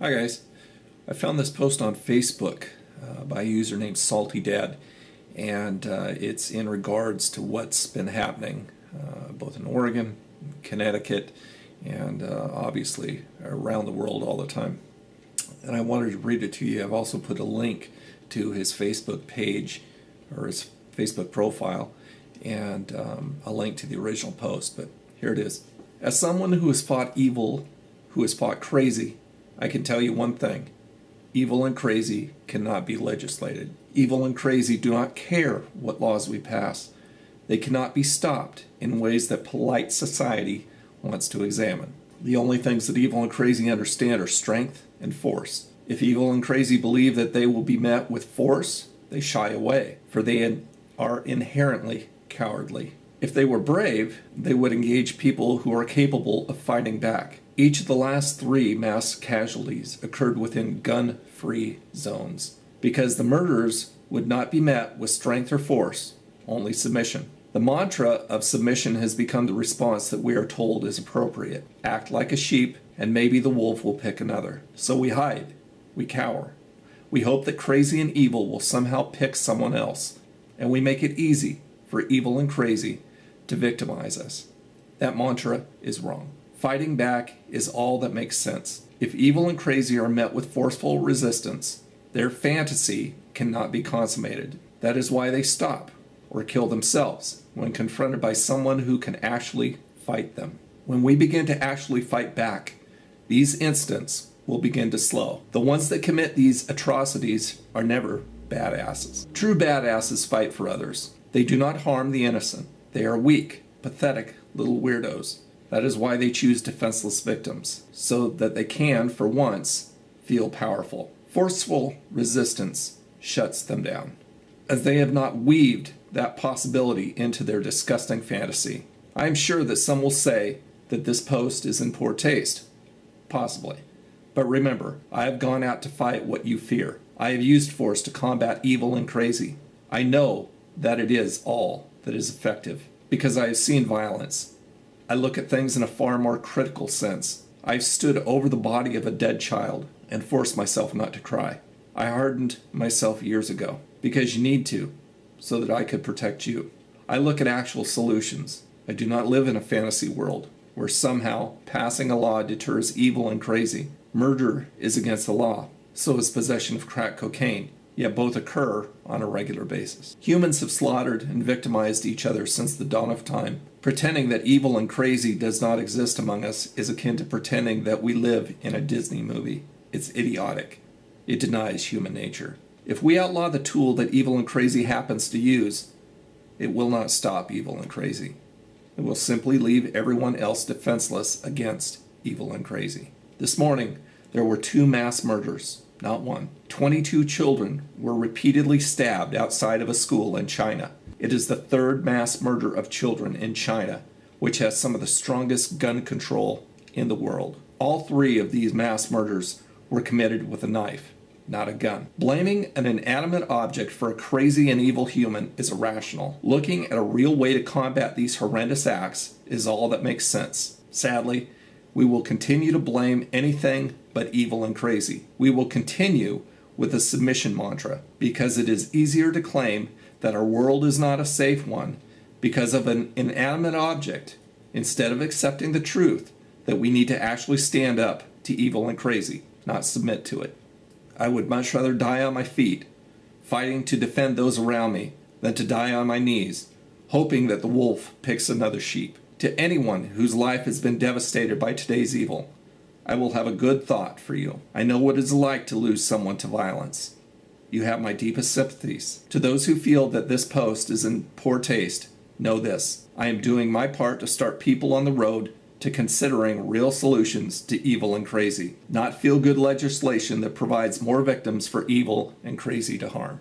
Hi guys, I found this post on Facebook by a user named Salty Dad, and it's in regards to what's been happening both in Oregon, Connecticut, and obviously around the world all the time. And I wanted to read it to you. I've also put a link to his Facebook page or his Facebook profile and a link to the original post, but here it is. As someone who has fought evil, who has fought crazy, I can tell you one thing. Evil and crazy cannot be legislated. Evil and crazy do not care what laws we pass. They cannot be stopped in ways that polite society wants to examine. The only things that evil and crazy understand are strength and force. If evil and crazy believe that they will be met with force, they shy away, for they are inherently cowardly. If they were brave, they would engage people who are capable of fighting back. Each of the last 3 mass casualties occurred within gun-free zones, because the murderers would not be met with strength or force, only submission. The mantra of submission has become the response that we are told is appropriate. Act like a sheep, and maybe the wolf will pick another. So we hide, we cower. We hope that crazy and evil will somehow pick someone else, and we make it easy for evil and crazy to victimize us. That mantra is wrong. Fighting back is all that makes sense. If evil and crazy are met with forceful resistance, their fantasy cannot be consummated. That is why they stop or kill themselves when confronted by someone who can actually fight them. When we begin to actually fight back, these incidents will begin to slow. The ones that commit these atrocities are never badasses. True badasses fight for others. They do not harm the innocent. They are weak, pathetic little weirdos. That is why they choose defenseless victims, so that they can, for once, feel powerful. Forceful resistance shuts them down, as they have not weaved that possibility into their disgusting fantasy. I am sure that some will say that this post is in poor taste. Possibly. But remember, I have gone out to fight what you fear. I have used force to combat evil and crazy. I know that it is all that is effective, because I have seen violence. I look at things in a far more critical sense. I've stood over the body of a dead child and forced myself not to cry. I hardened myself years ago, because you need to, so that I could protect you. I look at actual solutions. I do not live in a fantasy world where somehow passing a law deters evil and crazy. Murder is against the law, so is possession of crack cocaine, yet both occur on a regular basis. Humans have slaughtered and victimized each other since the dawn of time. Pretending that evil and crazy does not exist among us is akin to pretending that we live in a Disney movie. It's idiotic. It denies human nature. If we outlaw the tool that evil and crazy happens to use, it will not stop evil and crazy. It will simply leave everyone else defenseless against evil and crazy. This morning, there were 2 mass murders, not one. 22 children were repeatedly stabbed outside of a school in China. It is the 3rd mass murder of children in China, which has some of the strongest gun control in the world. All 3 of these mass murders were committed with a knife, not a gun. Blaming an inanimate object for a crazy and evil human is irrational. Looking at a real way to combat these horrendous acts is all that makes sense. Sadly, we will continue to blame anything but evil and crazy. We will continue with the submission mantra, because it is easier to claim that our world is not a safe one because of an inanimate object, instead of accepting the truth that we need to actually stand up to evil and crazy, not submit to it. I would much rather die on my feet, fighting to defend those around me, than to die on my knees, hoping that the wolf picks another sheep. To anyone whose life has been devastated by today's evil, I will have a good thought for you. I know what it is like to lose someone to violence. You have my deepest sympathies. To those who feel that this post is in poor taste, know this. I am doing my part to start people on the road to considering real solutions to evil and crazy, not feel-good legislation that provides more victims for evil and crazy to harm.